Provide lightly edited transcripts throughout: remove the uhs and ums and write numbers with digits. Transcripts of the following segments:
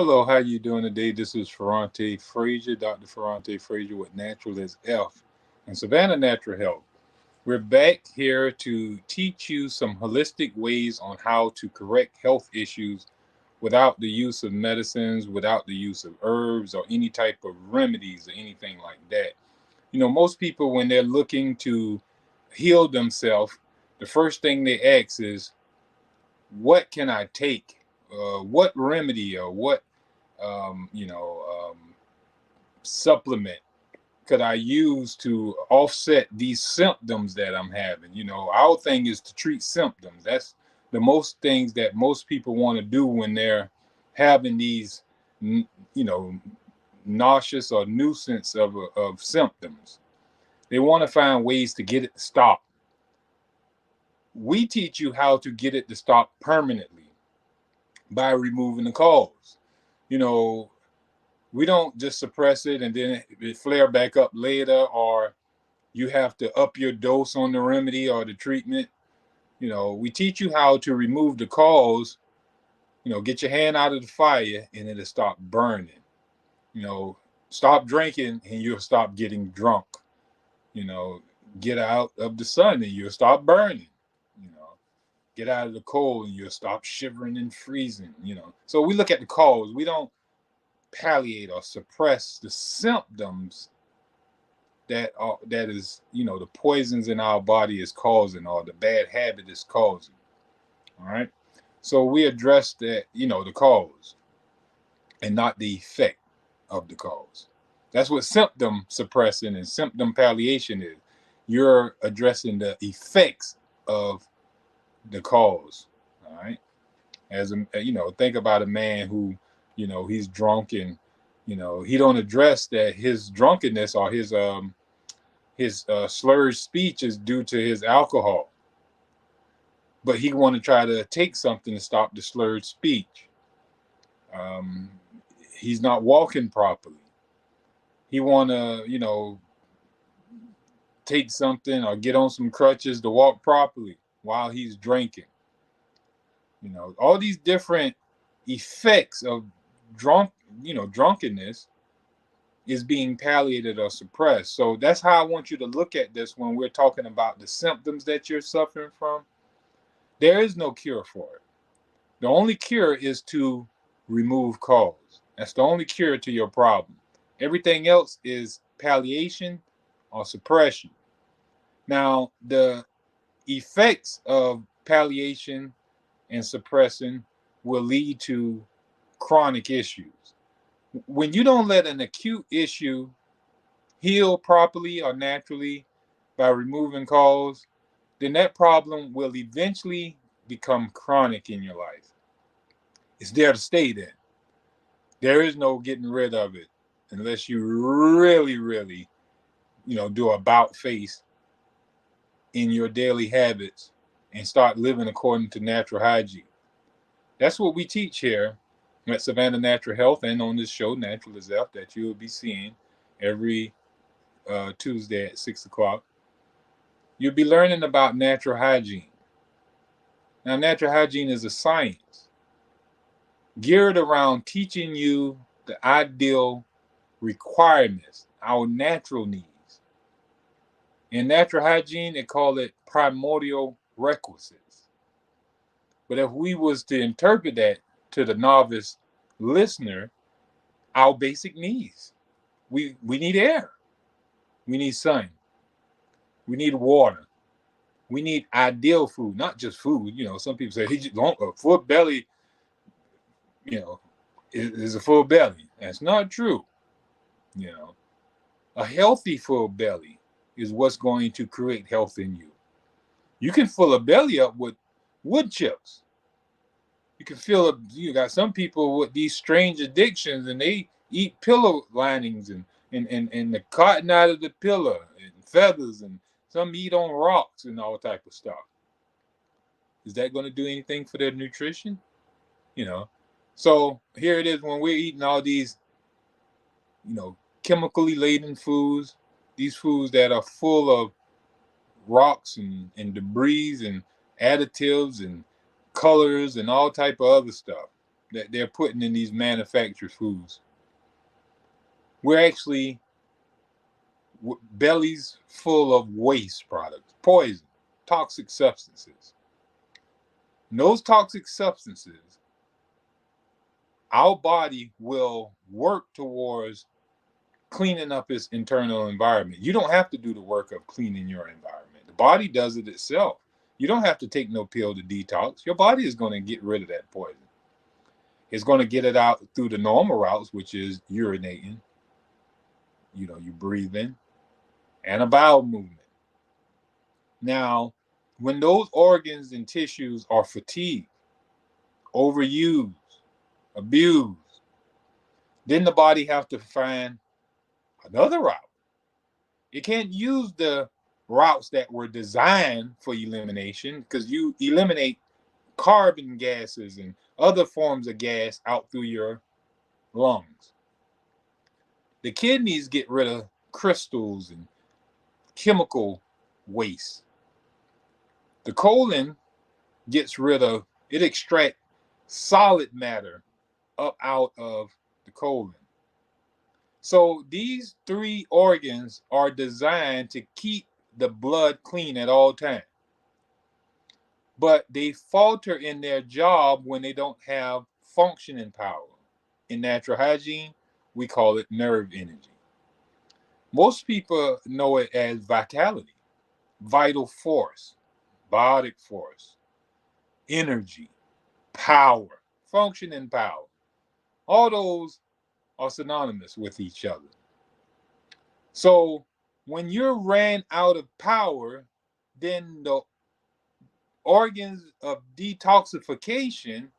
Hello, how you doing today? This is Ferrante Frazier, Dr. Ferrante Frazier with Natural as F and Savannah Natural Health. We're back here to teach you some holistic ways on how to correct health issues without the use of medicines, without the use of herbs or any type of remedies or anything like that. Most people, when they're looking to heal themselves, the first thing they ask is, what can I take? What remedy or what um, you know, um, supplement could I use to offset these symptoms that I'm having? Our thing is to treat symptoms. That's the most things that most people want to do when they're having these, you know, nauseous or nuisance of symptoms. They want to find ways to get it to stop. We teach you how to get it to stop permanently by removing the cause. You know, we don't just suppress it and then it flare back up later, or you have to up your dose on the remedy or the treatment. We teach you how to remove the cause. Get your hand out of the fire and it'll stop burning. you know Stop drinking and you'll stop getting drunk. you know get out of the sun and you'll stop burning. you know get out of the cold and you'll stop shivering and freezing. So we look at the cause. We don't palliate or suppress the symptoms that is the poisons in our body is causing, or the bad habit is causing. All right. So we address that, the cause and not the effect of the cause. That's what symptom suppressing and symptom palliation is. You're addressing the effects of the cause. All right. As think about a man who, he's drunk, and he don't address that his drunkenness or his slurred speech is due to his alcohol, but he want to try to take something to stop the slurred speech. um, he's not walking properly. He want to take something or get on some crutches to walk properly while he's drinking. All these different effects of drunkenness is being palliated or suppressed. So that's how I want you to look at this when we're talking about the symptoms that you're suffering from. There is no cure for it. The only cure is to remove cause. That's the only cure to your problem. Everything else is palliation or suppression. Now, the effects of palliation and suppressing will lead to chronic issues. When you don't let an acute issue heal properly or naturally by removing cause, then that problem will eventually become chronic in your life. It's there to stay then. There is no getting rid of it unless you really, really, do a about face in your daily habits and start living according to natural hygiene. That's what we teach here at Savannah Natural Health and on this show, Natural as F, that you will be seeing every Tuesday at 6 o'clock. You'll be learning about natural hygiene. Now, natural hygiene is a science geared around teaching you the ideal requirements, our natural needs. In natural hygiene, they call it primordial requisites. But if we was to interpret that to the novice listener, our basic needs. We need air. We need sun. We need water. We need ideal food, not just food. Some people say he just don't, a full belly, you know, is a full belly. That's not true. You know, a healthy full belly is what's going to create health in you. You can fill a belly up with wood chips. You can feel it. You got some people with these strange addictions, and they eat pillow linings and the cotton out of the pillow and feathers, and some eat on rocks and all type of stuff. Is that going to do anything for their nutrition? You know. So here it is when we're eating all these, chemically laden foods, these foods that are full of rocks and debris and additives and colors and all type of other stuff. that they're putting in these manufactured foods. We're actually bellies full of waste products, poison, toxic substances. And those toxic substances, our body will work towards cleaning up its internal environment. You don't have to do the work of cleaning your environment. The body does it itself. You don't have to take no pill to detox. Your body is going to get rid of that poison. It's going to get it out through the normal routes, which is urinating, you breathe in, and a bowel movement. Now, when those organs and tissues are fatigued, overused, abused, then the body have to find another route. It can't use the routes that were designed for elimination, because you eliminate carbon gases and other forms of gas out through your lungs. The kidneys get rid of crystals and chemical waste. The colon it extracts solid matter up out of the colon. So these three organs are designed to keep the blood clean at all times. But they falter in their job when they don't have functioning power. In natural hygiene, we call it nerve energy. Most people know it as vitality, vital force, biotic force, energy, power, functioning power. All those are synonymous with each other. So when you're ran out of power, then the organs of detoxification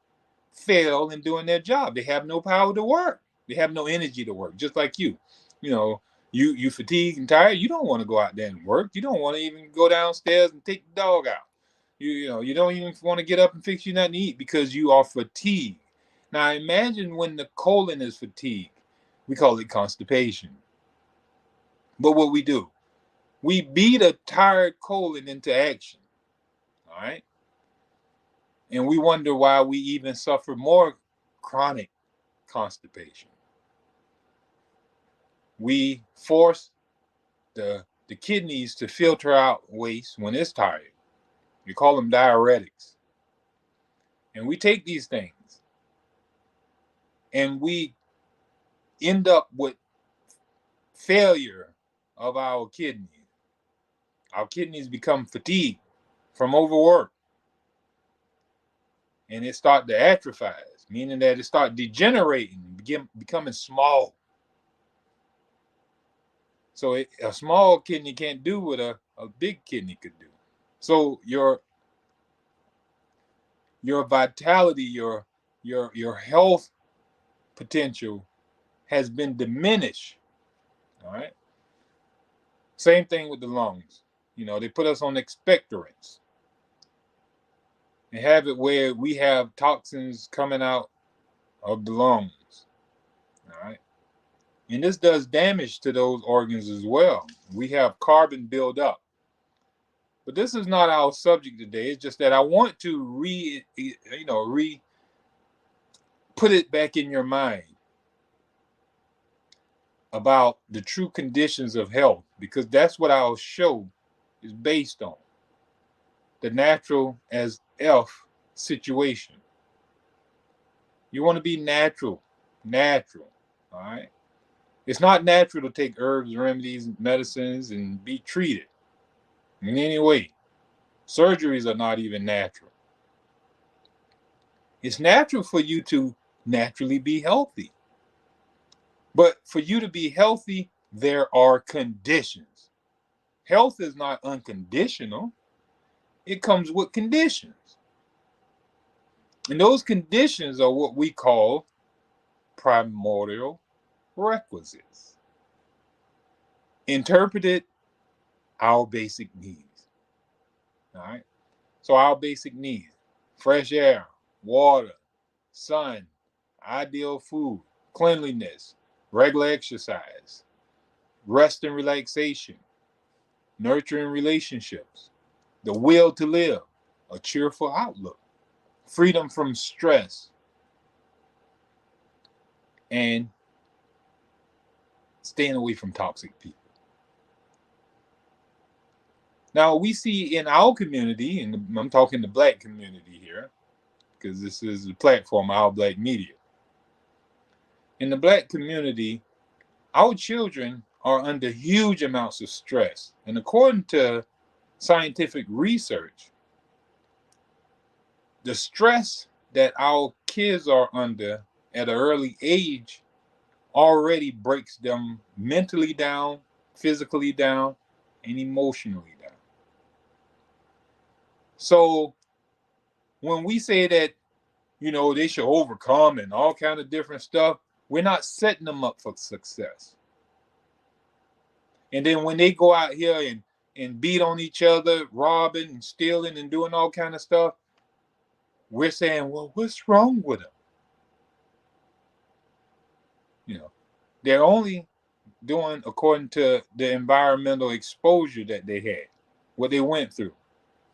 fail in doing their job. They have no power to work. They have no energy to work, just like you. You fatigued and tired. You don't want to go out there and work. You don't want to even go downstairs and take the dog out. You don't even want to get up and fix you nothing to eat because you are fatigued. Now imagine when the colon is fatigued. We call it constipation. But what we do, we beat a tired colon into action. All right. And we wonder why we even suffer more chronic constipation. We force the kidneys to filter out waste when it's tired. We call them diuretics. And we take these things and we end up with failure of our kidneys. Our kidneys become fatigued from overwork. And it starts to atrophy, meaning that it starts degenerating, becoming small. So a small kidney can't do what a big kidney could do. So your vitality, your health potential has been diminished. All right. Same thing with the lungs. They put us on expectorants. They have it where we have toxins coming out of the lungs. All right. And this does damage to those organs as well. We have carbon build up. But this is not our subject today. It's just that I want to put it back in your mind about the true conditions of health, because that's what our show is based on. The natural as F situation. You want to be natural. All right. It's not natural to take herbs, remedies, medicines, and be treated in any way. Surgeries are not even natural. It's natural for you to naturally be healthy. But for you to be healthy, there are conditions. Health is not unconditional. It comes with conditions. And those conditions are what we call primordial requisites. Interpreted, our basic needs. All right. So our basic needs: fresh air, water, sun, ideal food, cleanliness, regular exercise, rest and relaxation, nurturing relationships, the will to live, a cheerful outlook, freedom from stress, and staying away from toxic people. Now, we see in our community, and I'm talking the Black community here, because this is the platform, Our Black Media. In the Black community, our children are under huge amounts of stress. And according to scientific research, the stress that our kids are under at an early age already breaks them mentally down, physically down, and emotionally down. So when we say that, they should overcome and all kind of different stuff, we're not setting them up for success. And then when they go out here and beat on each other, robbing and stealing and doing all kind of stuff, we're saying, well, what's wrong with them? They're only doing according to the environmental exposure that they had, what they went through.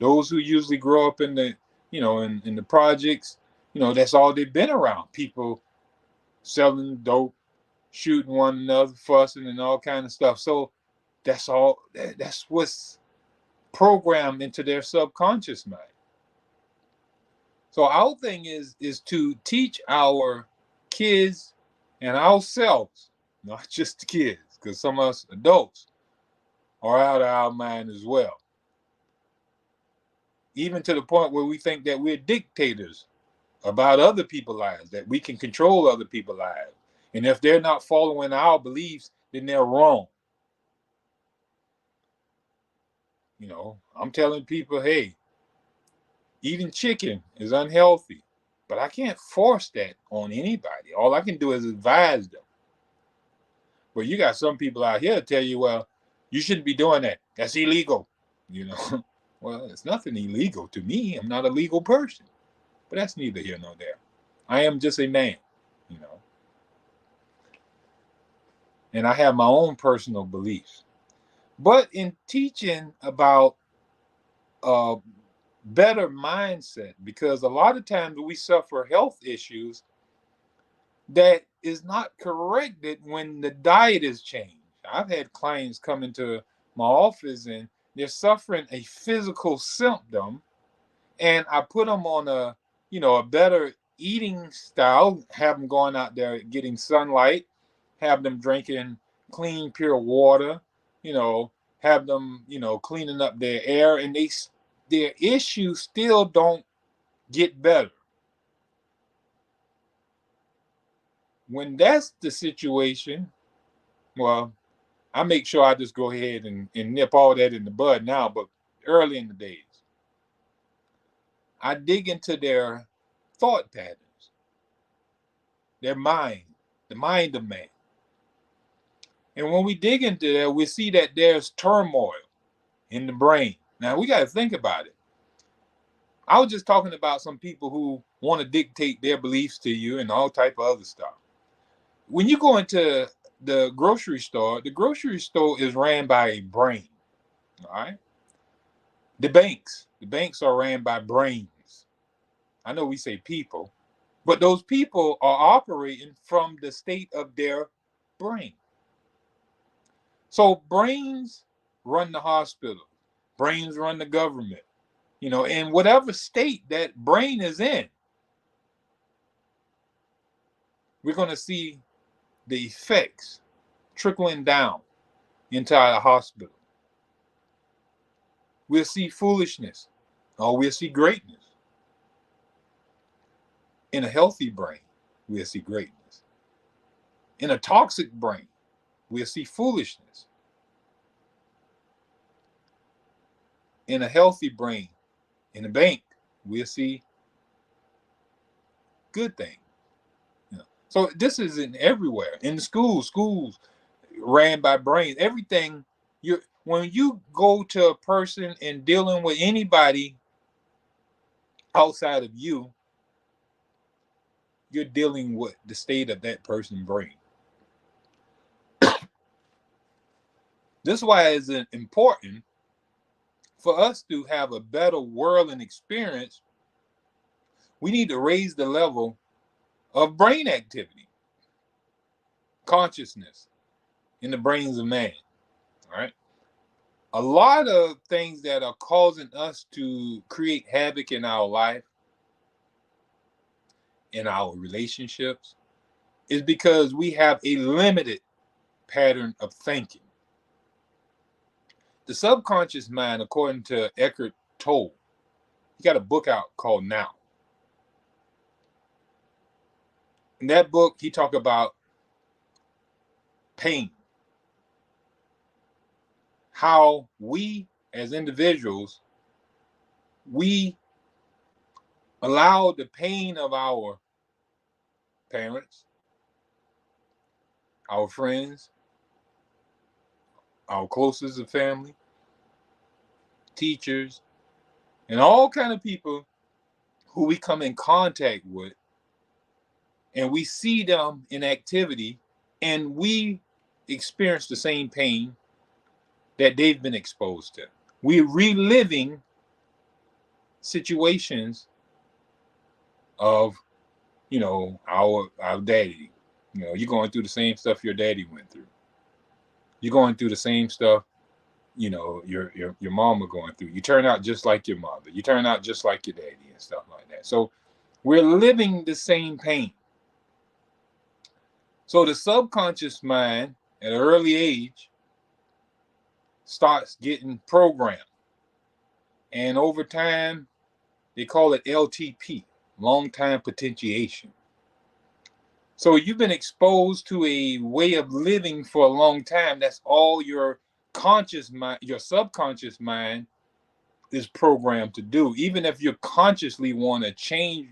Those who usually grow up in the, in the projects, that's all they've been around. People selling dope, shooting one another, fussing and all kind of stuff. So that's what's programmed into their subconscious mind. So our thing is to teach our kids and ourselves, not just the kids, because some of us adults are out of our mind as well. Even to the point where we think that we're dictators about other people's lives, that we can control other people's lives. And if they're not following our beliefs, then they're wrong. I'm telling people, hey, eating chicken is unhealthy, but I can't force that on anybody. All I can do is advise them. But you got some people out here that tell you, well, you shouldn't be doing that. That's illegal. Well, it's nothing illegal to me. I'm not a legal person. But that's neither here nor there. I am just a man, and I have my own personal beliefs. But in teaching about a better mindset, because a lot of times we suffer health issues that is not corrected when the diet is changed. I've had clients come into my office and they're suffering a physical symptom, and I put them on a better eating style, have them going out there getting sunlight, have them drinking clean, pure water, have them, cleaning up their air, and their issues still don't get better. When that's the situation, well, I make sure I just go ahead and nip all that in the bud now, but early in the days, I dig into their thought patterns, their mind, the mind of man. And when we dig into that, we see that there's turmoil in the brain. Now, we got to think about it. I was just talking about some people who want to dictate their beliefs to you and all type of other stuff. When you go into the grocery store is ran by a brain, all right? The banks are ran by brains. I know we say people, but those people are operating from the state of their brain. So brains run the hospital, brains run the government, in whatever state that brain is in, we're going to see the effects trickling down into our hospital. We'll see foolishness, or we'll see greatness. In a healthy brain, we'll see greatness. In a toxic brain, we'll see foolishness. In a healthy brain, in a bank, we'll see good things. So this is in everywhere. In the schools ran by brains. Everything, when you go to a person and dealing with anybody outside of you, you're dealing with the state of that person's brain. This is why it's important for us to have a better world and experience. We need to raise the level of brain activity. consciousness in the brains of man. All right. A lot of things that are causing us to create havoc in our life, in our relationships, is because we have a limited pattern of thinking. The subconscious mind, according to Eckhart Tolle, he got a book out called Now. In that book, he talked about pain, how we as individuals, we allow the pain of our parents, our friends, our closest of family, teachers, and all kind of people who we come in contact with, and we see them in activity, and we experience the same pain that they've been exposed to. We're reliving situations of, our daddy. You're going through the same stuff your daddy went through. You're going through the same stuff, your mama going through. You turn out just like your mother. You turn out just like your daddy and stuff like that. So we're living the same pain. So the subconscious mind at an early age starts getting programmed. And over time, they call it LTP, long time potentiation. So you've been exposed to a way of living for a long time. That's all your conscious mind, your subconscious mind is programmed to do. Even if you consciously want to change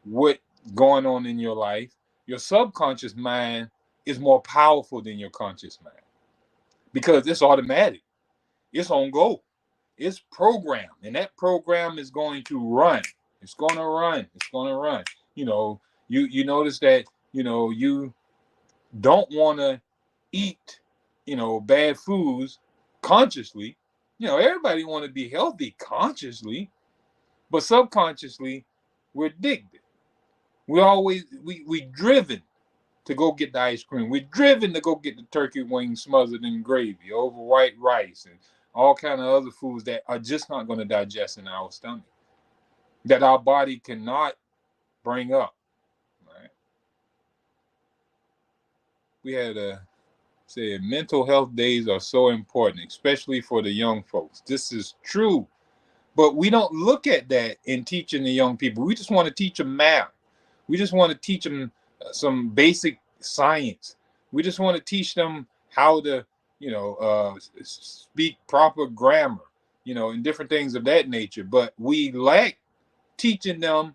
what's going on in your life, your subconscious mind is more powerful than your conscious mind because it's automatic. It's on go. It's programmed, and that program is going to run. It's going to run. It's going to run. You notice that you don't want to eat bad foods consciously. Everybody want to be healthy consciously, but subconsciously we're addicted. We driven to go get the ice cream. We're driven to go get the turkey wings smothered in gravy over white rice and all kind of other foods that are just not going to digest in our stomach, that our body cannot bring up. Right? We had said mental health days are so important, especially for the young folks. This is true, but we don't look at that in teaching the young people. We just want to teach them math. We just want to teach them some basic science. We just want to teach them how to, speak proper grammar, and different things of that nature. But we lack teaching them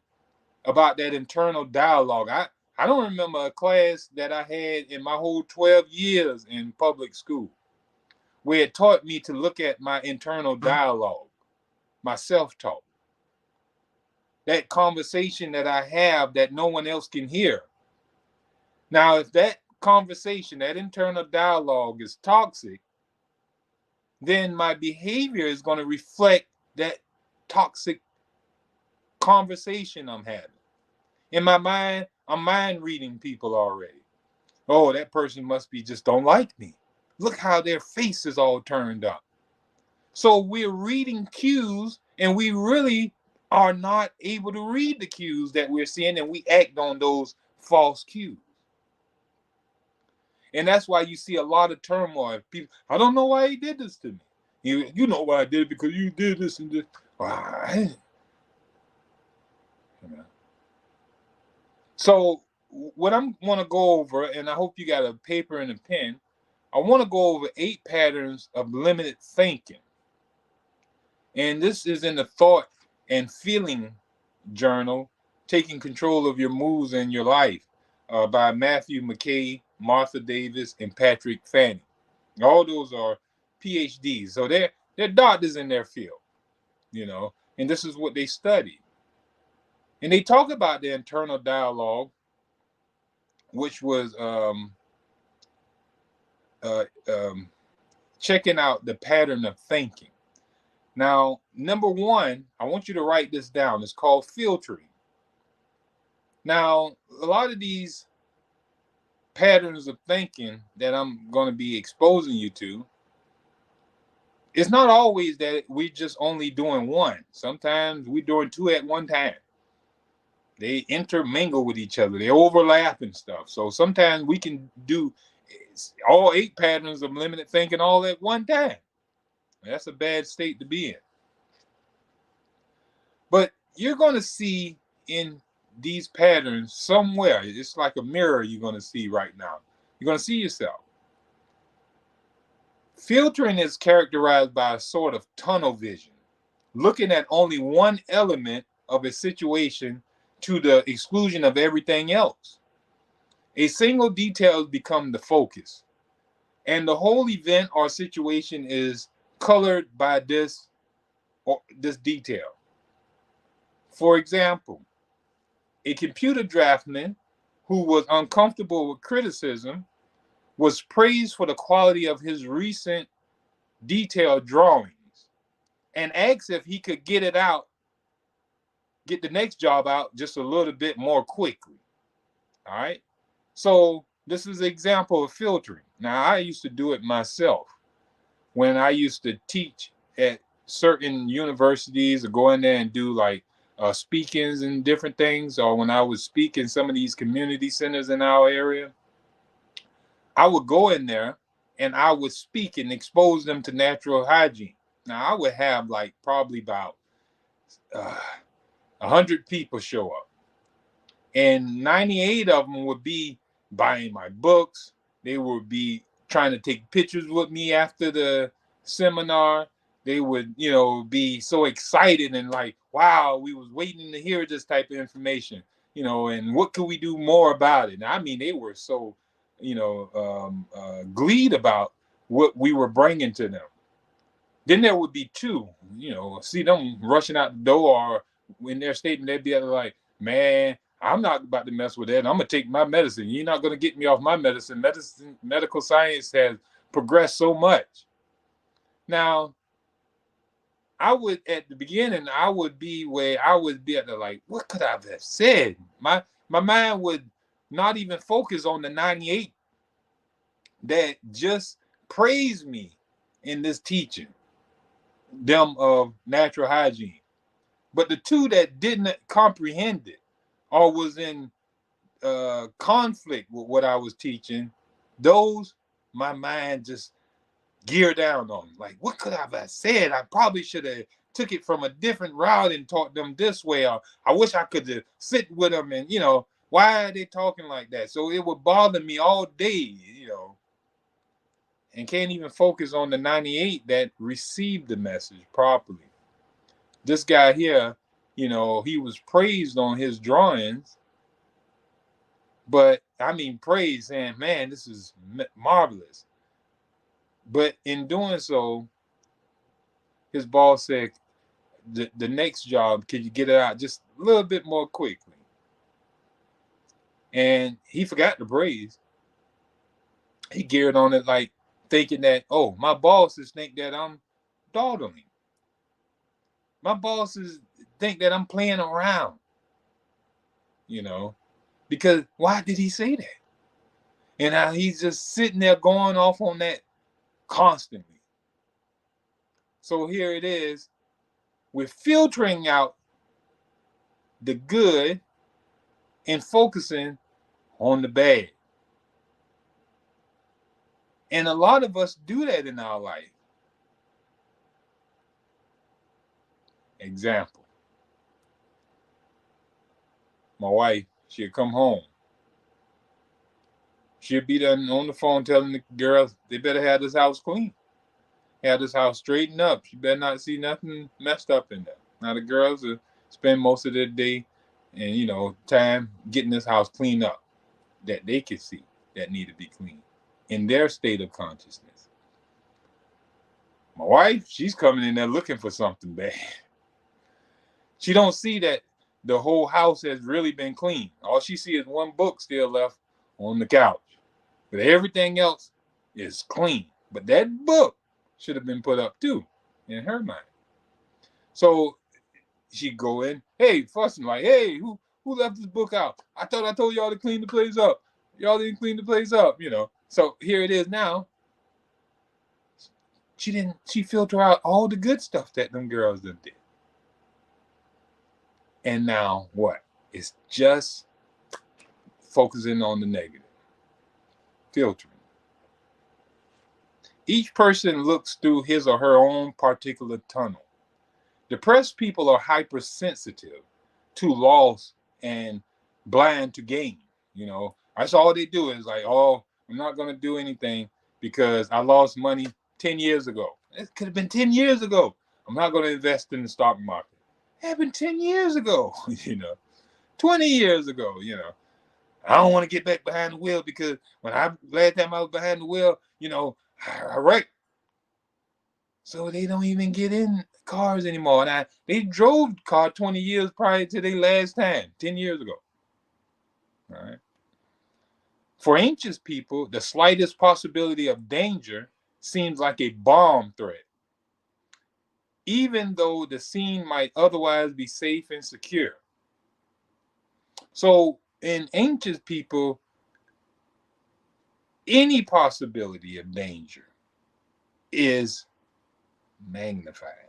about that internal dialogue. I don't remember a class that I had in my whole 12 years in public school where it taught me to look at my internal dialogue, my self-talk, that conversation that I have that no one else can hear. Now, if that conversation, that internal dialogue is toxic, then my behavior is going to reflect that toxic conversation I'm having. In my mind, I'm mind reading people already. Oh, that person must be just don't like me. Look how their face is all turned up. So we're reading cues, and we really are not able to read the cues that we're seeing, and we act on those false cues. And that's why you see a lot of turmoil. People, I don't know why he did this to me. You know why I did it, because you did this and this. So what I'm want to go over, and I hope you got a paper and a pen, I want to go over 8 patterns of limited thinking. And this is in the thought and feeling journal, Taking Control of Your Moods and Your Life, by Matthew McKay, Martha Davis, and Patrick Fanning. All those are PhDs. So they're doctors in their field, and this is what they study. And they talk about the internal dialogue, which was checking out the pattern of thinking. Now, number 1, I want you to write this down. It's called filtering. Now, a lot of these patterns of thinking that I'm going to be exposing you to, it's not always that we just only doing one. Sometimes we're doing two at one time. They intermingle with each other. They overlap and stuff. So sometimes we can do all 8 patterns of limited thinking all at one time. That's a bad state to be in. But you're going to see in these patterns somewhere, it's like a mirror you're going to see right now. You're going to see yourself. Filtering is characterized by a sort of tunnel vision, looking at only one element of a situation to the exclusion of everything else. A single detail becomes the focus, and the whole event or situation is colored by this detail. For example, a computer draftsman who was uncomfortable with criticism was praised for the quality of his recent detailed drawings and asked if he could get the next job out just a little bit more quickly. All right. So this is an example of filtering. Now, I used to do it myself when I used to teach at certain universities or go in there and do like speakings and different things, or when I was speaking some of these community centers in our area, I would go in there and I would speak and expose them to natural hygiene. Now, I would have like probably about 100 people show up, and 98 of them would be buying my books. They would be trying to take pictures with me after the seminar. They would, be so excited and like, wow, we was waiting to hear this type of information, and what could we do more about it? And I mean, they were so, gleed about what we were bringing to them. Then there would be two, see them rushing out the door, or in their statement, they'd be like, man, I'm not about to mess with that. I'm gonna take my medicine. You're not gonna get me off my medicine. Medical science has progressed so much. Now, I would at the beginning, I would be where I would be at the like, what could I have said? My mind would not even focus on the 98 that just praised me in this teaching, them of natural hygiene. But the two that didn't comprehend it or was in conflict with what I was teaching, those my mind just geared down on. Like, what could I have said? I probably should have took it from a different route and taught them this way. Or I wish I could sit with them and, why are they talking like that? So it would bother me all day, and can't even focus on the 98 that received the message properly. This guy here, he was praised on his drawings, but I mean, praise, saying, man, this is marvelous. But in doing so, his boss said, the next job, could you get it out just a little bit more quickly? And he forgot the praise. He geared on it like thinking that, oh, my bosses think that I'm dawdling. My bosses think that I'm playing around, because why did he say that? And he's just sitting there going off on that constantly. So here it is. We're filtering out the good and focusing on the bad. And a lot of us do that in our life. Example. My wife, she'll come home. She'll be there on the phone telling the girls they better have this house clean. Have this house straightened up. She better not see nothing messed up in there. Now the girls will spend most of their day and time getting this house cleaned up that they can see that need to be clean in their state of consciousness. My wife, she's coming in there looking for something bad. She don't see that the whole house has really been clean. All she sees is one book still left on the couch. But everything else is clean. But that book should have been put up too, in her mind. So she'd go in, hey, fussing like, hey, who left this book out? I thought I told y'all to clean the place up. Y'all didn't clean the place up, So here it is now. She filtered out all the good stuff that them girls done did. And now what? It's just focusing on the negative. Filtering. Each person looks through his or her own particular tunnel. Depressed people are hypersensitive to loss and blind to gain. That's all they do is like, oh, I'm not going to do anything because I lost money 10 years ago. It could have been 10 years ago. I'm not going to invest in the stock market. It happened 10 years ago, 20 years ago, I don't want to get back behind the wheel because last time I was behind the wheel, I wrecked. So they don't even get in cars anymore. And they drove the car 20 years prior to their last time, 10 years ago. All right. For anxious people, the slightest possibility of danger seems like a bomb threat, even though the scene might otherwise be safe and secure. So in anxious people, any possibility of danger is magnified.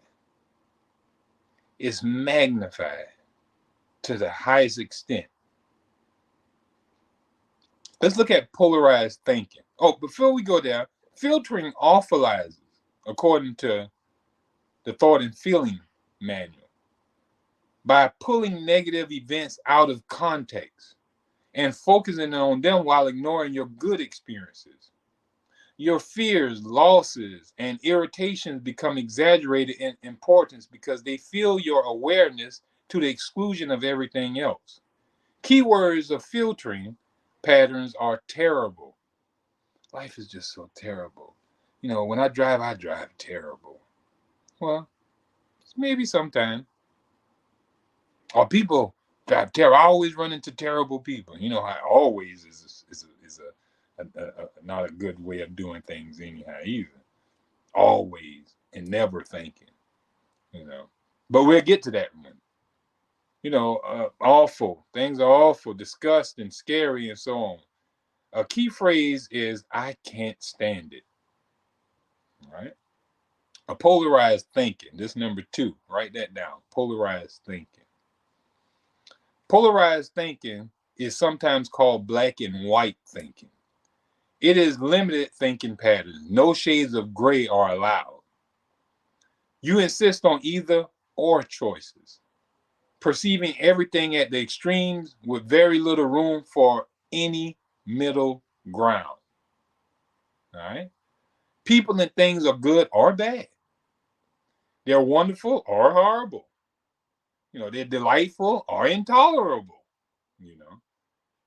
It's magnified to the highest extent. Let's look at polarized thinking. Oh, before we go there, filtering awfulizes, according to the Thought and Feeling Manual, by pulling negative events out of context and focusing on them while ignoring your good experiences. Your fears, losses, and irritations become exaggerated in importance because they fill your awareness to the exclusion of everything else. Keywords of filtering patterns are terrible. Life is just so terrible. When I drive terrible. Well, maybe sometime. Or people drive terrible. I always run into terrible people. How always is not a good way of doing things anyhow either. Always and never thinking. But we'll get to that one. Awful. Things are awful, disgusting, scary, and so on. A key phrase is, I can't stand it. All right. A polarized thinking. This number 2. Write that down. Polarized thinking. Polarized thinking is sometimes called black and white thinking. It is limited thinking patterns. No shades of gray are allowed. You insist on either or choices, perceiving everything at the extremes with very little room for any middle ground. All right. People and things are good or bad. They're wonderful or horrible. They're delightful or intolerable.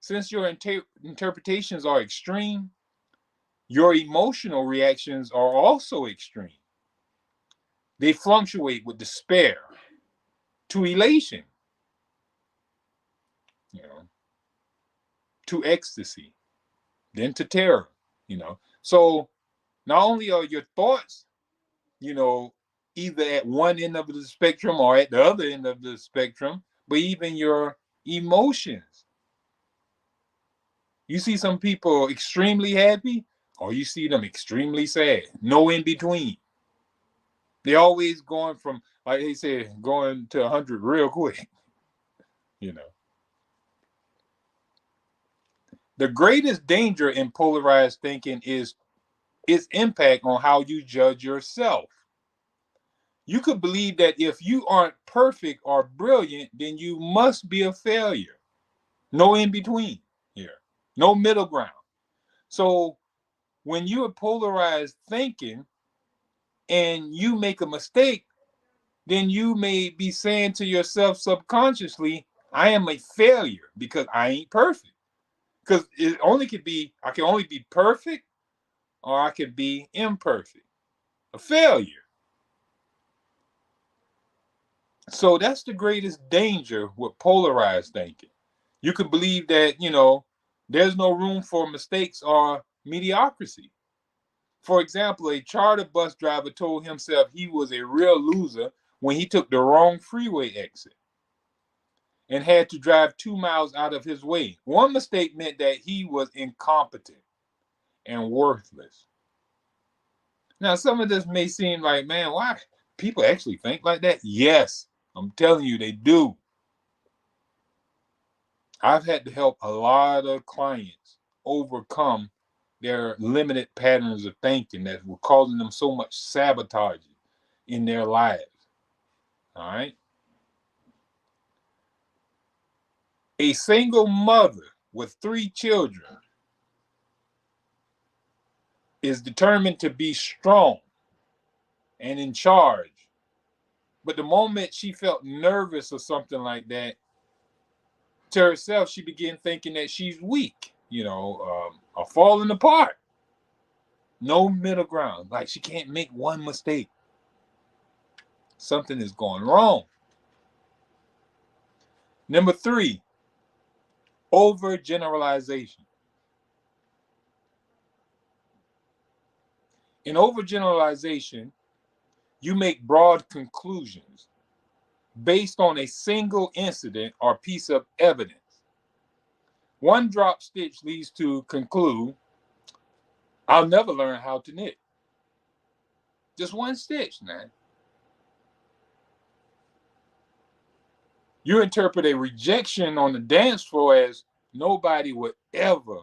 Since your interpretations are extreme, your emotional reactions are also extreme. They fluctuate with despair to elation, to ecstasy, then to terror. So not only are your thoughts, either at one end of the spectrum or at the other end of the spectrum, but even your emotions. You see some people extremely happy, or you see them extremely sad. No in between. They're always going from, like they said, going to 100 real quick. The greatest danger in polarized thinking is its impact on how you judge yourself. You could believe that if you aren't perfect or brilliant, then you must be a failure. No in between here. No middle ground. So when you are polarized thinking and you make a mistake, then you may be saying to yourself subconsciously, I am a failure because I ain't perfect. Because I can only be perfect or I can be imperfect. A failure. So that's the greatest danger with polarized thinking. You could believe that, there's no room for mistakes or mediocrity. For example, a charter bus driver told himself he was a real loser when he took the wrong freeway exit. and had to drive 2 miles out of his way. One mistake meant that he was incompetent and worthless. Now, some of this may seem like, man, why people actually think like that? Yes, I'm telling you, they do. I've had to help a lot of clients overcome their limited patterns of thinking that were causing them so much sabotage in their lives. All right. A single mother with 3 children is determined to be strong and in charge. But the moment she felt nervous or something like that, to herself, she began thinking that she's weak, or falling apart. No middle ground. Like she can't make one mistake. Something is going wrong. Number 3, overgeneralization. In overgeneralization, you make broad conclusions based on a single incident or piece of evidence. One drop stitch leads to conclude, I'll never learn how to knit. Just one stitch, man. You interpret a rejection on the dance floor as nobody would ever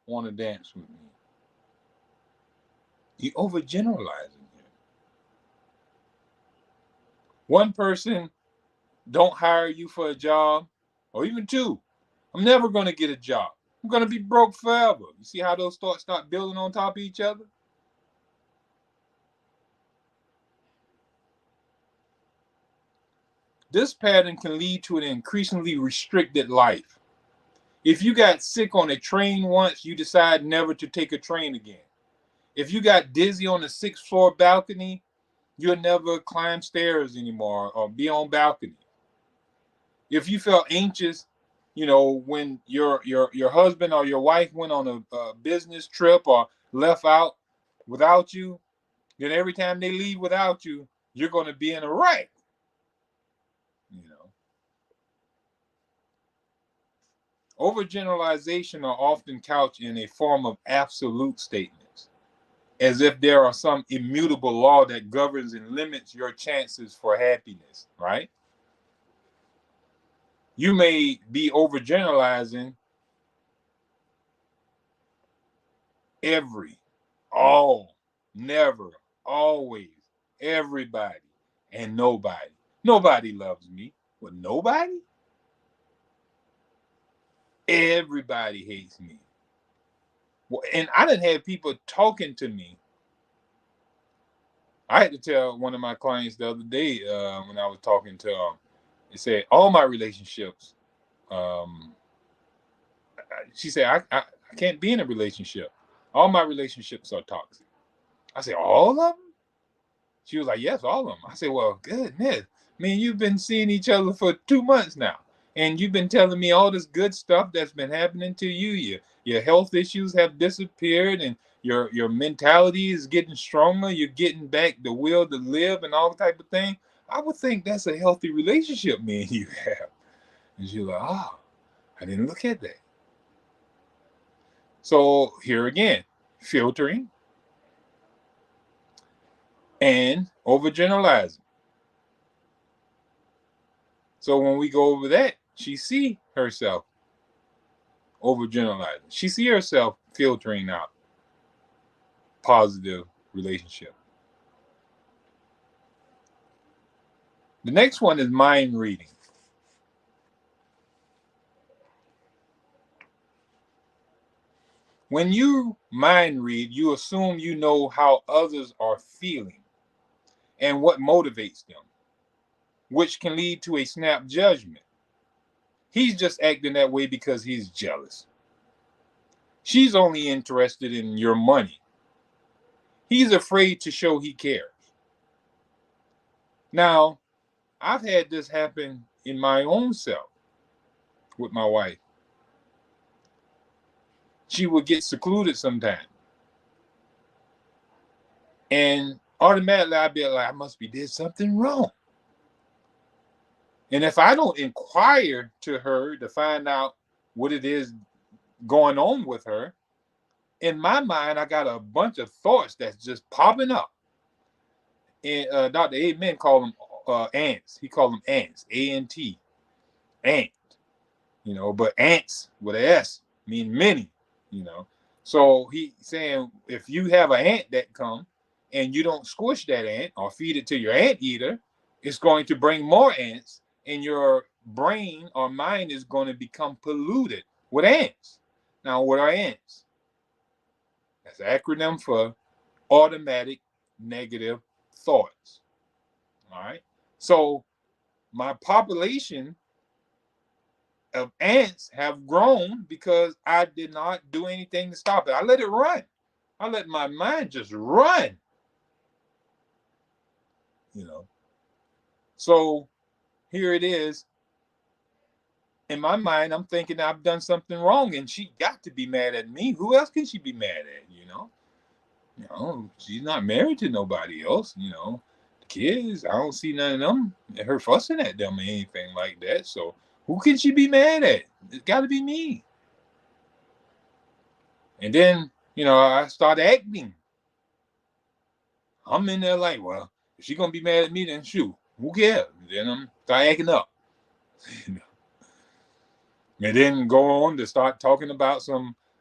want to dance with me. You overgeneralizing here. One person don't hire you for a job, or even 2. I'm never going to get a job. I'm going to be broke forever. You see how those thoughts start building on top of each other? This pattern can lead to an increasingly restricted life. If you got sick on a train once, you decide never to take a train again. If you got dizzy on the 6th floor balcony, you'll never climb stairs anymore or be on balcony. If you felt anxious, when your husband or your wife went on a business trip or left out without you, then every time they leave without you, you're going to be in a wreck. Overgeneralization are often couched in a form of absolute statements, as if there are some immutable law that governs and limits your chances for happiness, right? You may be overgeneralizing every, all, never, always, everybody, and nobody. Nobody loves me. Well, nobody? Everybody hates me. Well, and I didn't have people talking to me. I had to tell one of my clients the other day when I was talking to him, it said, all my relationships, she said, I can't be in a relationship. All my relationships are toxic. I said, all of them? She was like, yes, all of them. I said, well, goodness. I mean, you've been seeing each other for 2 months now. And you've been telling me all this good stuff that's been happening to you. Your health issues have disappeared and your mentality is getting stronger. You're getting back the will to live and all type of thing. I would think that's a healthy relationship me and you have. And she's like, oh, I didn't look at that. So here again, filtering and overgeneralizing. So when we go over that, she see herself overgeneralizing. She see herself filtering out positive relationship. The next one is mind reading. When you mind read, you assume you know how others are feeling and what motivates them, which can lead to a snap judgment. He's just acting that way because he's jealous. She's only interested in your money. He's afraid to show he cares. Now, I've had this happen in my own self with my wife. She would get secluded sometime. And automatically I'd be like, I must be did something wrong. And if I don't inquire to her to find out what it is going on with her, in my mind, I got a bunch of thoughts that's just popping up. And Dr. Amen called them ants. He called them ants, A-N-T, ant. But ants with an S mean many, you know. So he saying if you have an ant that come and you don't squish that ant or feed it to your ant eater, it's going to bring more ants, and your brain or mind is going to become polluted with ants. Now, what are ants? That's an acronym for automatic negative thoughts. All right. So my population of ants have grown because I did not do anything to stop it. I let it run. I let my mind just run. So here it is. In my mind, I'm thinking I've done something wrong, and she got to be mad at me. Who else can she be mad at? She's not married to nobody else. The kids, I don't see none of them, her fussing at them or anything like that. So who can she be mad at? It's got to be me. And then, I start acting. I'm in there like, well, if she's going to be mad at me, then shoot, who cares? Then I'm start acting up. And then go on to start talking about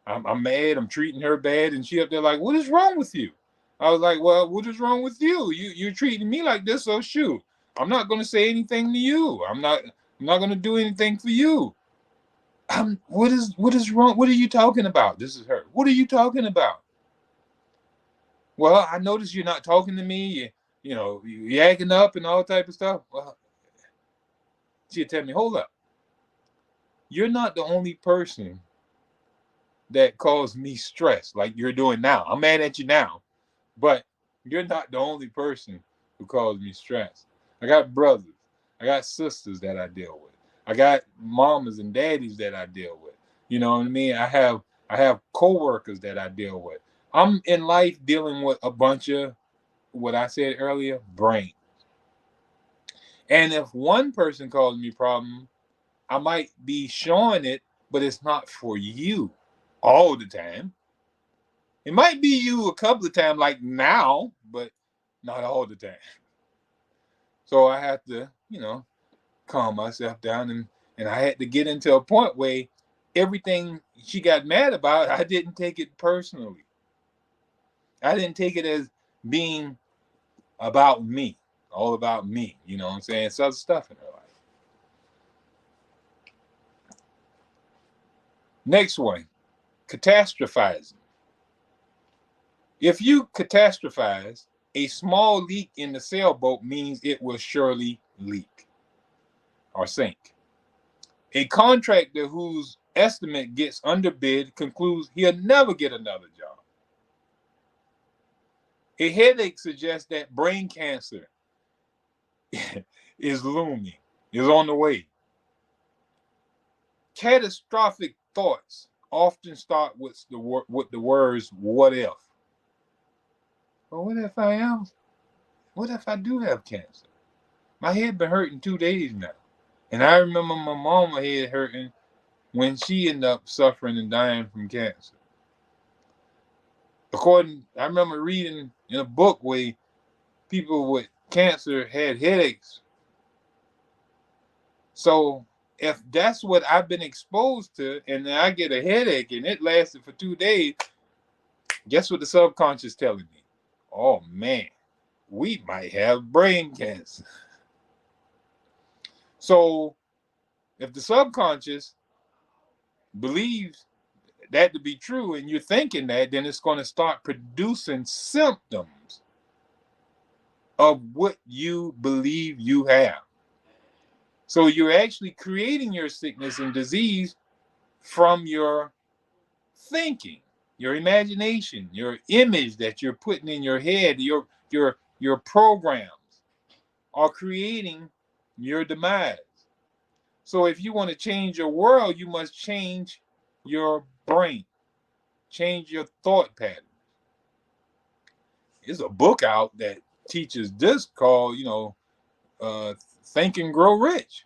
I'm mad, I'm treating her bad, and she up there like, what is wrong with you? I was like, well, what is wrong with you? You're treating me like this, so shoot. I'm not going to say anything to you. I'm not going to do anything for you. What is wrong? What are you talking about? This is her. What are you talking about? Well, I noticed you're not talking to me. You're acting up and all type of stuff. Well, she'd tell me, hold up. You're not the only person that caused me stress like you're doing now. I'm mad at you now, but you're not the only person who caused me stress. I got brothers. I got sisters that I deal with. I got mamas and daddies that I deal with. You know what I mean? I have coworkers that I deal with. I'm in life dealing with a bunch of what I said earlier, brain. And if one person causes me problem, I might be showing it, but it's not for you all the time. It might be you a couple of times, like now, but not all the time. So I have to, calm myself down, and I had to get into a point where everything she got mad about, I didn't take it personally. I didn't take it as being about me, all about me. You know what I'm saying? It's other stuff in her life. Next one, catastrophizing. If you catastrophize, a small leak in the sailboat means it will surely leak or sink. A contractor whose estimate gets underbid concludes he'll never get another job. A headache suggests that brain cancer is looming, is on the way. Catastrophic thoughts often start with the words, what if? Well, what if I am? What if I do have cancer? My head been hurting 2 days now. And I remember my mama head hurting when she ended up suffering and dying from cancer. I remember reading in a book where people with cancer had headaches. So if that's what I've been exposed to, and then I get a headache and it lasted for 2 days, guess what the subconscious telling me? Oh man, we might have brain cancer. So if the subconscious believes that to be true and you're thinking that, then it's going to start producing symptoms of what you believe you have. So you're actually creating your sickness and disease from your thinking, your imagination, your image that you're putting in your head, your programs are creating your demise. So if you want to change your world, you must change your brain, change your thought pattern. There's a book out that teaches this called, Think and Grow Rich.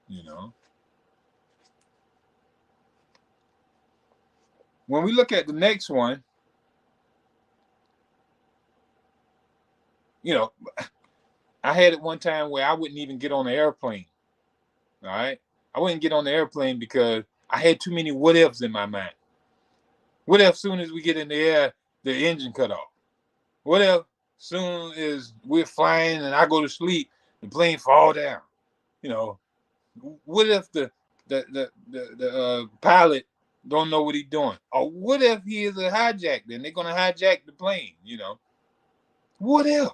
you know. When we look at the next one, you know, I had it one time where I wouldn't even get on the airplane. All right. I wouldn't get on the airplane because I had too many what ifs in my mind. What if soon as we get in the air, the engine cut off? What if soon as we're flying and I go to sleep, the plane fall down? You know, what if the pilot don't know what he's doing? Or what if he is a hijack? Then they're gonna hijack the plane. You know, what if?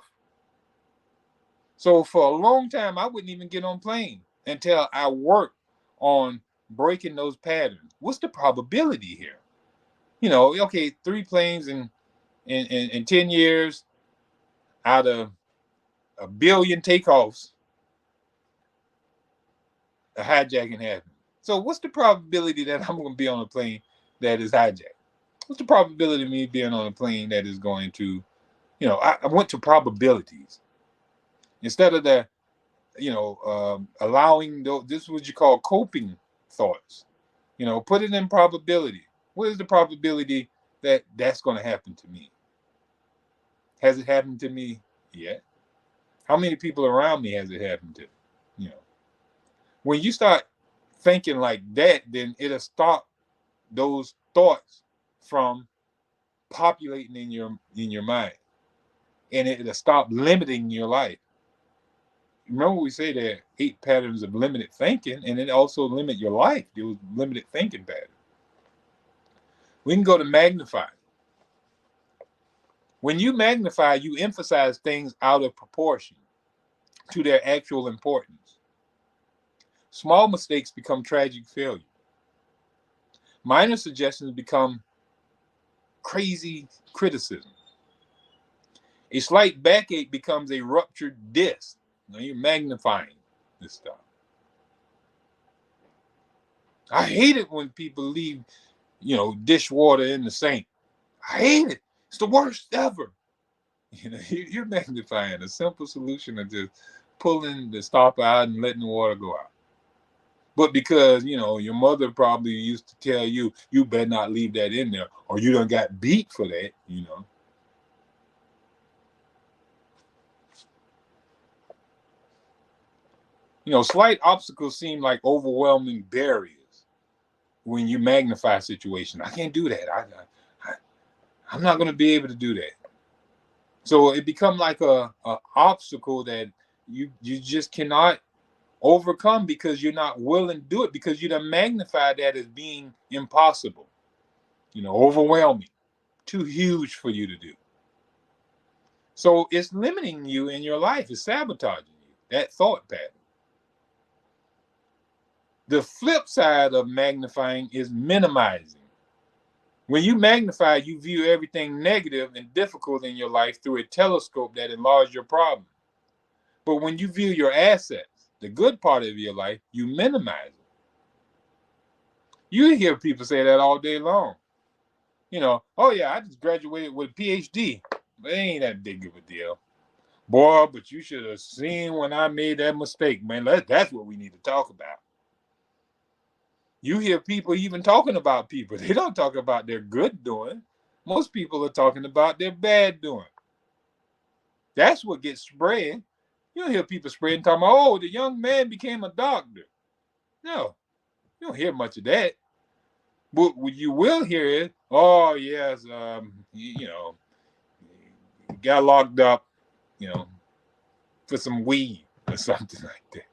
So for a long time, I wouldn't even get on plane until I worked on breaking those patterns. What's the probability here? You know, okay, 3 planes in 10 years out of a billion takeoffs, a hijacking happened. So what's the probability that I'm going to be on a plane that is hijacked? What's the probability of me being on a plane that is going to, I went to probabilities instead of the, allowing this is what you call coping thoughts. Put it in probability. What is the probability that that's going to happen to me? Has it happened to me yet? How many people around me has it happened to? You know, when you start thinking like that, then it'll stop those thoughts from populating in your mind, and it'll stop limiting your life. Remember, we say there are 8 patterns of limited thinking, and it also limit your life. Those limited thinking patterns. We can go to magnify. When you magnify, you emphasize things out of proportion to their actual importance. Small mistakes become tragic failure. Minor suggestions become crazy criticism. A slight backache becomes a ruptured disc. Now you're magnifying this stuff. I hate it when people leave, dishwater in the sink. I hate it. It's the worst ever. You're magnifying a simple solution of just pulling the stopper out and letting the water go out. But because, your mother probably used to tell you, you better not leave that in there, or you done got beat for that. Slight obstacles seem like overwhelming barriers when you magnify a situation. I can't do that. I'm not going to be able to do that. So it becomes like a obstacle that you just cannot overcome because you're not willing to do it, because you done magnify that as being impossible, overwhelming, too huge for you to do. So it's limiting you in your life. It's sabotaging you, that thought pattern. The flip side of magnifying is minimizing. When you magnify, you view everything negative and difficult in your life through a telescope that enlarges your problem. But when you view your assets, the good part of your life, you minimize it. You hear people say that all day long. Oh yeah, I just graduated with a PhD. But it ain't that big of a deal. Boy, but you should have seen when I made that mistake, man. That's what we need to talk about. You hear people even talking about people. They don't talk about their good doing. Most people are talking about their bad doing. That's what gets spread. You don't hear people spreading talking about, oh, the young man became a doctor. No, you don't hear much of that. But what you will hear is, oh, yes, he got locked up, for some weed or something like that.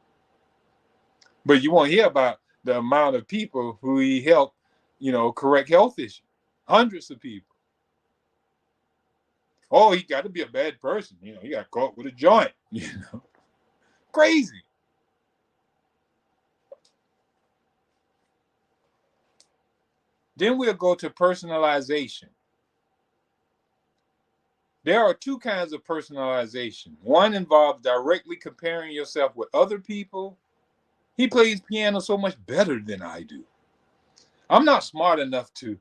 But you won't hear about the amount of people who he helped, correct health issues. Hundreds of people. Oh, he got to be a bad person. He got caught with a joint. Crazy. Then we'll go to personalization. There are 2 kinds of personalization. One involves directly comparing yourself with other people. He plays piano so much better than I do. I'm not smart enough to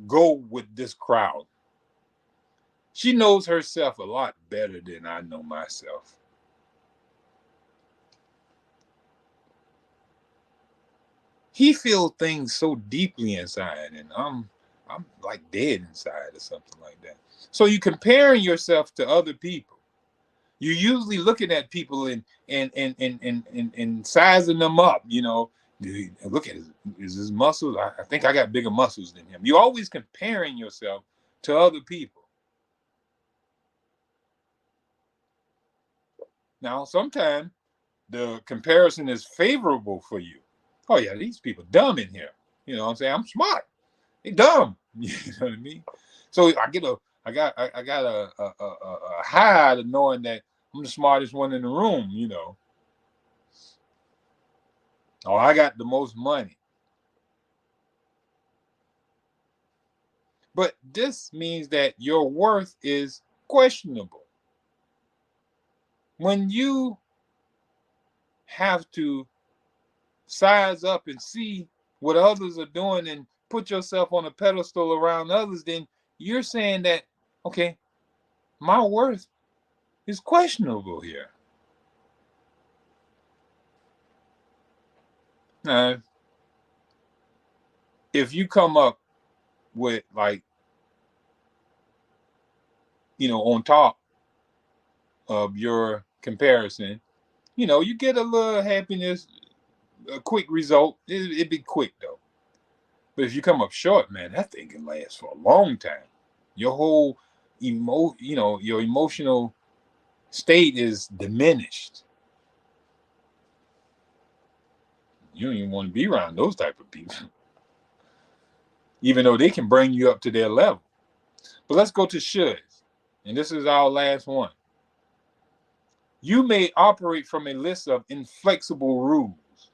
go with this crowd. She knows herself a lot better than I know myself. he feels things so deeply inside, and I'm like dead inside or something like that. So you comparing yourself to other people. You're usually looking at people and sizing them up. Look at his muscles. I think I got bigger muscles than him. You're always comparing yourself to other people. Now, sometimes the comparison is favorable for you. Oh yeah, these people dumb in here. You know what I'm saying? I'm smart. They dumb. You know what I mean? So I got a high out of knowing that I'm the smartest one in the room. Oh, I got the most money. But this means that your worth is questionable. When you have to size up and see what others are doing and put yourself on a pedestal around others, then you're saying that, okay, my worth is questionable here. Now, if you come up with, like, on top of your comparison, you get a little happiness, a quick result. It'd be quick though. But if you come up short, man, that thing can last for a long time. Your whole your emotional state is diminished. You don't even want to be around those type of people, even though they can bring you up to their level. But let's go to shoulds, and this is our last one. You may operate from a list of inflexible rules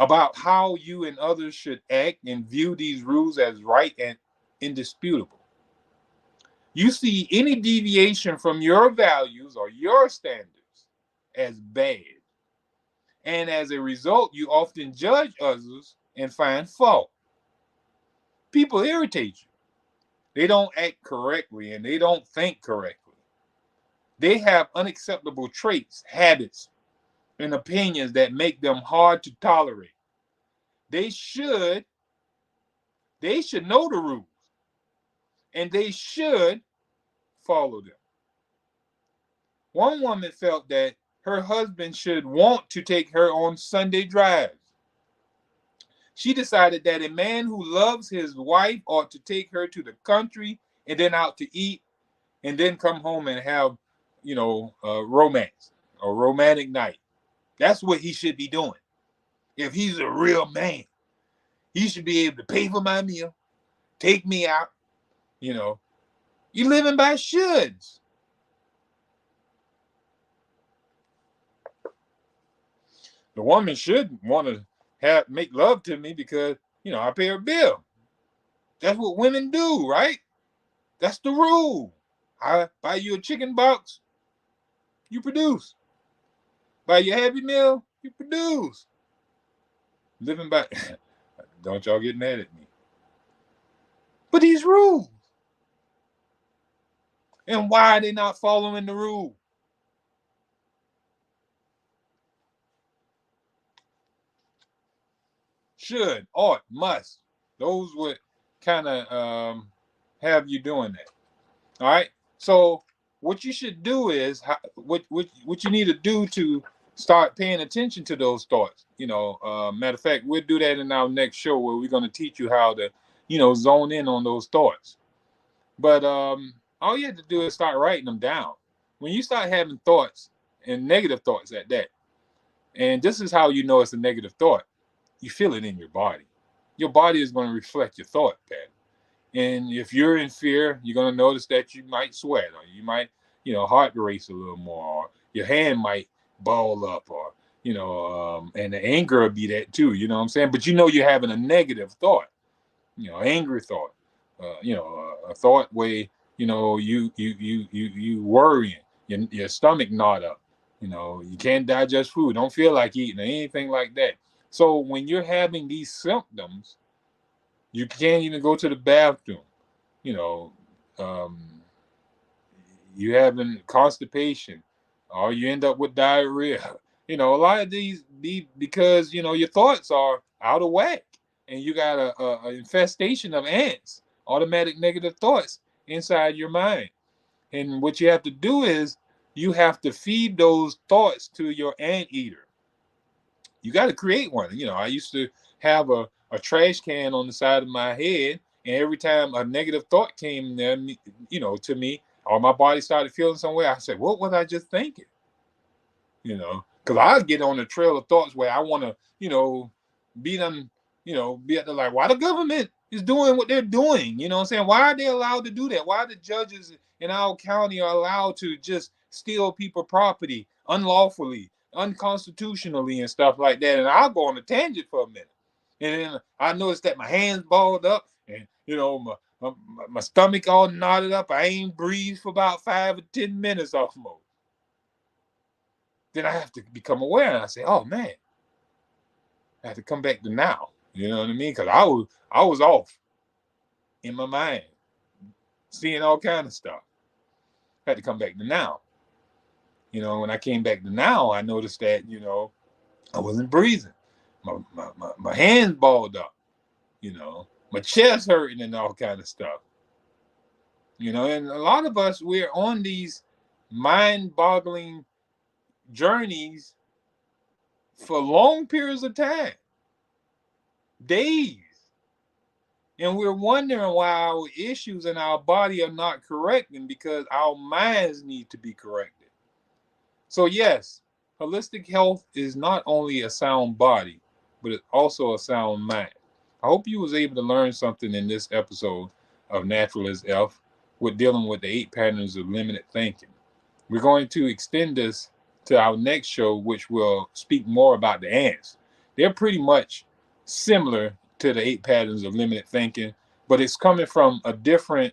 about how you and others should act and view these rules as right and indisputable. You see any deviation from your values or your standards as bad. And as a result, you often judge others and find fault. People irritate you. They don't act correctly and they don't think correctly. They have unacceptable traits, habits, and opinions that make them hard to tolerate. They should know the rules and they should follow them. One woman felt that her husband should want to take her on Sunday drives. She decided that a man who loves his wife ought to take her to the country and then out to eat and then come home and have, romance or romantic night. That's what he should be doing. If he's a real man, he should be able to pay for my meal, take me out. You're living by shoulds. The woman should want to make love to me because, I pay her bill. That's what women do, right? That's the rule. I buy you a chicken box, you produce. Buy your Happy Meal, you produce. Living by, don't y'all get mad at me. But these rules. And why are they not following the rule? Should, ought, must. Those would kind of have you doing that. All right. So what you should do is what you need to do to start paying attention to those thoughts. Matter of fact, we'll do that in our next show where we're going to teach you how to, zone in on those thoughts. But all you have to do is start writing them down. When you start having thoughts and negative thoughts at that, and this is how you know it's a negative thought. You feel it in your body. Your body is going to reflect your thought pattern. And if you're in fear, you're going to notice that you might sweat or you might, heart race a little more, or your hand might ball up, or, and the anger will be that too, you know what I'm saying? But you're having a negative thought, angry thought, a thought where, you worrying, your stomach knot up, you can't digest food, don't feel like eating or anything like that. So when you're having these symptoms, you can't even go to the bathroom. You know, um, you having constipation, or you end up with diarrhea. A lot of these be because your thoughts are out of whack, and you got a infestation of ants, automatic negative thoughts inside your mind. And what you have to do is you have to feed those thoughts to your anteater. You got to create one. I used to have a trash can on the side of my head, and every time a negative thought came there, to me, or my body started feeling some way, I said, what was I just thinking? Because I get on the trail of thoughts where I want to, be done, be at the like, why the government is doing what they're doing? You know what I'm saying? Why are they allowed to do that? Why the judges in our county are allowed to just steal people's property unlawfully, unconstitutionally, and stuff like that? And I'll go on a tangent for a minute. And then I noticed that my hands balled up, and my stomach all knotted up. I ain't breathed for about 5 or 10 minutes almost. Then I have to become aware, and I say, oh man, I have to come back to now. You know what I mean? Because I was off in my mind, seeing all kind of stuff. I had to come back to now. When I came back to now, I noticed that, I wasn't breathing. My hands balled up, my chest hurting and all kind of stuff. And a lot of us, we're on these mind-boggling journeys for long periods of time, days. And we're wondering why our issues in our body are not correcting, because our minds need to be corrected. So yes, holistic health is not only a sound body, but it's also a sound mind. I hope you was able to learn something in this episode of Natural as F with dealing with the 8 patterns of limited thinking. We're going to extend this to our next show, which will speak more about the ants. They're pretty much similar to the 8 patterns of limited thinking, but it's coming from a different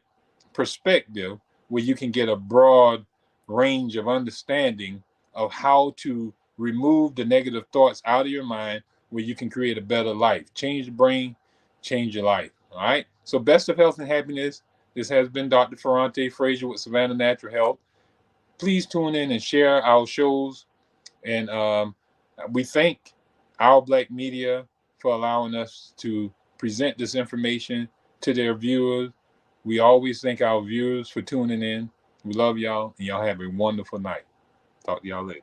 perspective where you can get a broad range of understanding of how to remove the negative thoughts out of your mind, where you can create a better life. Change the brain, change your life. All right. So best of health and happiness. This has been Dr. Ferrante Frazier with Savannah Natural Health. Please tune in and share our shows. And we thank Our Black Media for allowing us to present this information to their viewers. We always thank our viewers for tuning in. We love y'all, and y'all have a wonderful night. Talk to y'all later.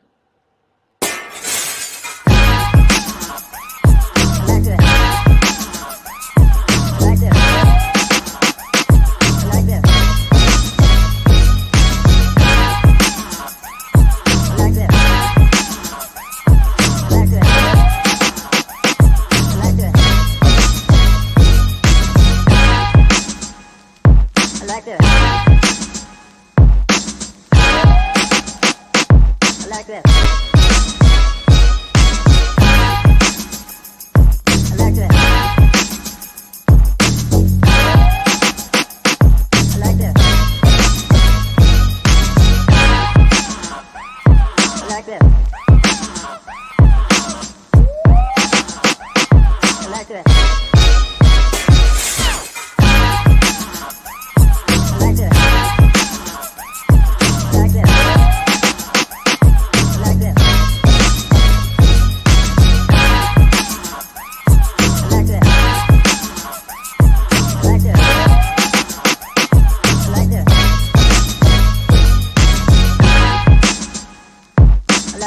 I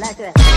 like that.